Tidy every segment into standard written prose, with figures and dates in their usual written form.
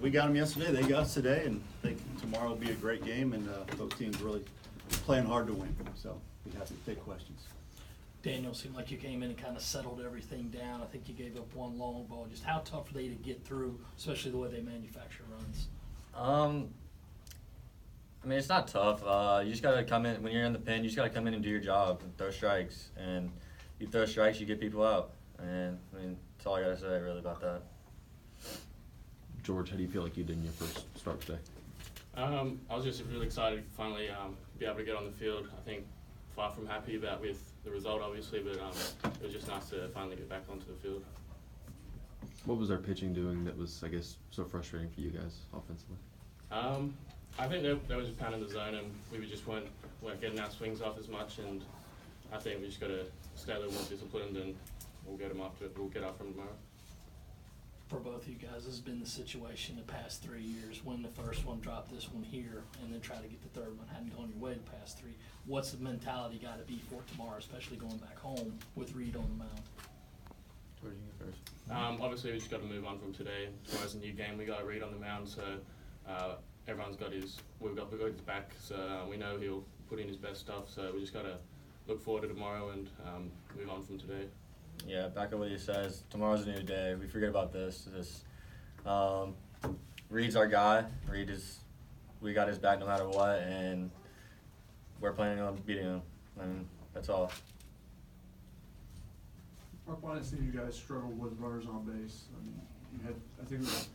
We got them yesterday, they got us today, and I think tomorrow will be a great game, and both teams really playing hard to win, so be happy to take questions. Daniel, seemed like you came in and kind of settled everything down. I think you gave up one long ball. Just how tough are they to get through, especially the way they manufacture runs? I mean, it's not tough. You just got to come in. When you're in the pen, you just got to come in and do your job and throw strikes. And you throw strikes, you get people out. And, I mean, that's all I got to say, really, about that. George, how do you feel like you did in your first start today? I was just really excited to finally be able to get on the field. I think far from happy with the result, obviously, but it was just nice to finally get back onto the field. What was our pitching doing that was, I guess, so frustrating for you guys offensively? I think they were just pounding the zone, and we just weren't getting our swings off as much. And I think we just got to stay a little more disciplined, and we'll get them after. We'll get after them tomorrow. For both of you guys, this has been the situation the past 3 years. Win the first one, drop this one here, and then try to get the third one. Hadn't gone your way the past three. What's the mentality got to be for tomorrow, especially going back home with Reed on the mound? George, you go first. Obviously, we just got to move on from today. Tomorrow's a new game. We got to Reed on the mound, so everyone's got we've got his back. So we know he'll put in his best stuff. So we just got to look forward to tomorrow and move on from today. Yeah, back on what he says. Tomorrow's a new day. We forget about this. Reed's our guy. We got his back no matter what, and we're planning on beating him. I mean, that's all. Mark, why didn't see you guys struggle with runners on base? I mean, you had, I think it was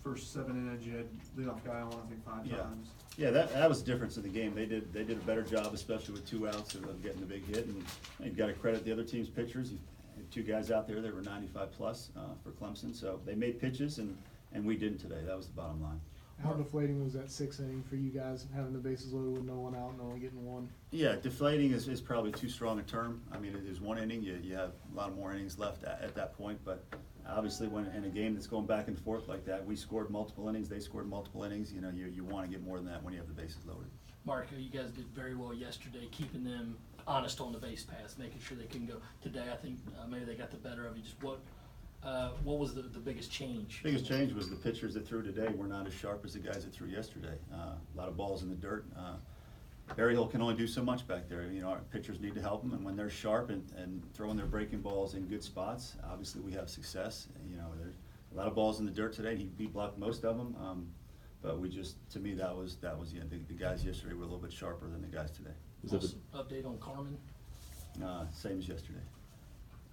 the first 7 innings, you had leadoff guy on, I think 5 times. Yeah, that was the difference in the game. They did a better job, especially with 2 outs, of getting the big hit. And you've got to credit the other team's pitchers. You had 2 guys out there that were 95 plus for Clemson, so they made pitches, and we didn't today. That was the bottom line. How deflating was that 6th inning for you guys, having the bases loaded with no one out and only getting 1? Yeah, deflating is probably too strong a term. I mean, it is 1 inning. You have a lot of more innings left at that point, but obviously when in a game that's going back and forth like that, we scored multiple innings, they scored multiple innings. You know, you want to get more than that when you have the bases loaded. Mark, you guys did very well yesterday, keeping them honest on the base paths, making sure they couldn't go. Today, I think maybe they got the better of you. Just what was the biggest change? Biggest change was the pitchers that threw today were not as sharp as the guys that threw yesterday. A lot of balls in the dirt. Berryhill can only do so much back there. You know, our pitchers need to help them, and when they're sharp and throwing their breaking balls in good spots, obviously we have success. You know, there's a lot of balls in the dirt today. He blocked most of them, but to me, that was the guys yesterday were a little bit sharper than the guys today. Update on Carmen? Same as yesterday.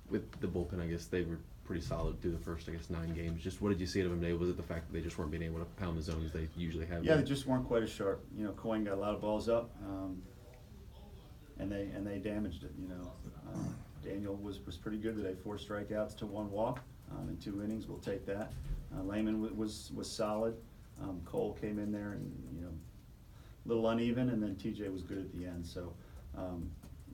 With the bullpen, I guess they were pretty solid through the first, 9 games. Just what did you see out of them today? Was it the fact that they just weren't being able to pound the zones they usually have? Yeah, they just weren't quite as sharp. You know, Coyne got a lot of balls up, and they damaged it. You know, Daniel was pretty good today. 4 strikeouts to 1 walk in 2 innings. We'll take that. Lehman was solid. Cole came in there and a little uneven, and then TJ was good at the end. So.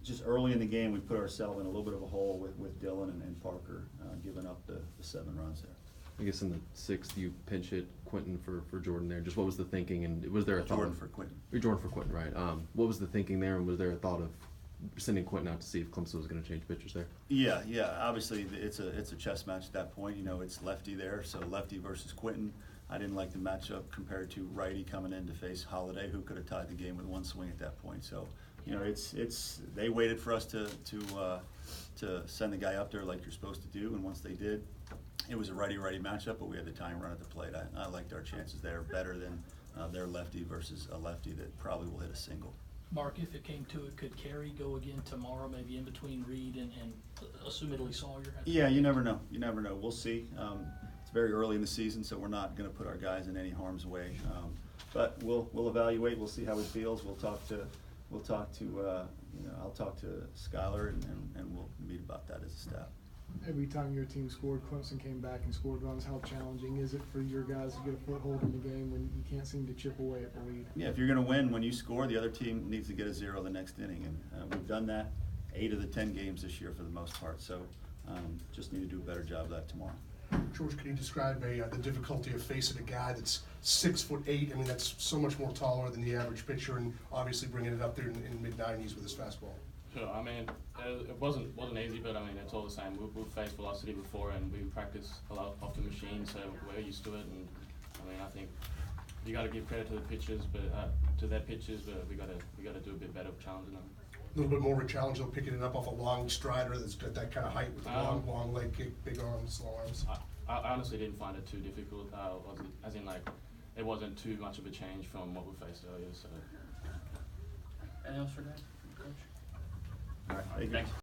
Just early in the game, we put ourselves in a little bit of a hole with Dylan and Parker giving up the 7 runs there. I guess in the 6th, you pinch hit Quentin for Jordan there. Just what was the thinking, and was there a thought? Jordan for Quentin. Jordan for Quentin, right. What was the thinking there, and was there a thought of sending Quentin out to see if Clemson was going to change pitchers there? Yeah. Obviously, it's a chess match at that point. You know, it's lefty there, so lefty versus Quentin. I didn't like the matchup compared to righty coming in to face Holiday, who could have tied the game with 1 swing at that point. So, you know, they waited for us to send the guy up there like you're supposed to do, and once they did, it was a righty-righty matchup, but we had the tying run at the plate. I liked our chances there better than their lefty versus a lefty that probably will hit a single. Mark, if it came to it, could Carey go again tomorrow, maybe in between Reed and assumedly Sawyer? Yeah, you never know. We'll see. It's very early in the season, so we're not going to put our guys in any harm's way. But we'll evaluate. We'll see how he feels. I'll talk to Skylar and we'll meet about that as a staff. Every time your team scored, Clemson came back and scored runs. How challenging is it for your guys to get a foothold in the game when you can't seem to chip away at the lead? Yeah, if you're going to win, when you score, the other team needs to get a 0 the next inning, and we've done that 8 of the 10 games this year for the most part. So just need to do a better job of that tomorrow. George, can you describe the difficulty of facing a guy that's 6'8"? I mean, that's so much more taller than the average pitcher, and obviously bringing it up there in mid-90s with his fastball. Sure. I mean, it wasn't easy, but I mean, it's all the same. We've faced velocity before, and we practice a lot off the machine, so we're used to it. And I I mean, I think you got to give credit to the pitchers, but to their pitchers, but we got to do a bit better of challenging them. A little bit more of a challenge, though, picking it up off a long strider that's got that kind of height with the long leg kick, big arms, long arms. I honestly didn't find it too difficult, as in like, it wasn't too much of a change from what we faced earlier, so. Anything else for Dave, Coach? All right, thank you. Thanks.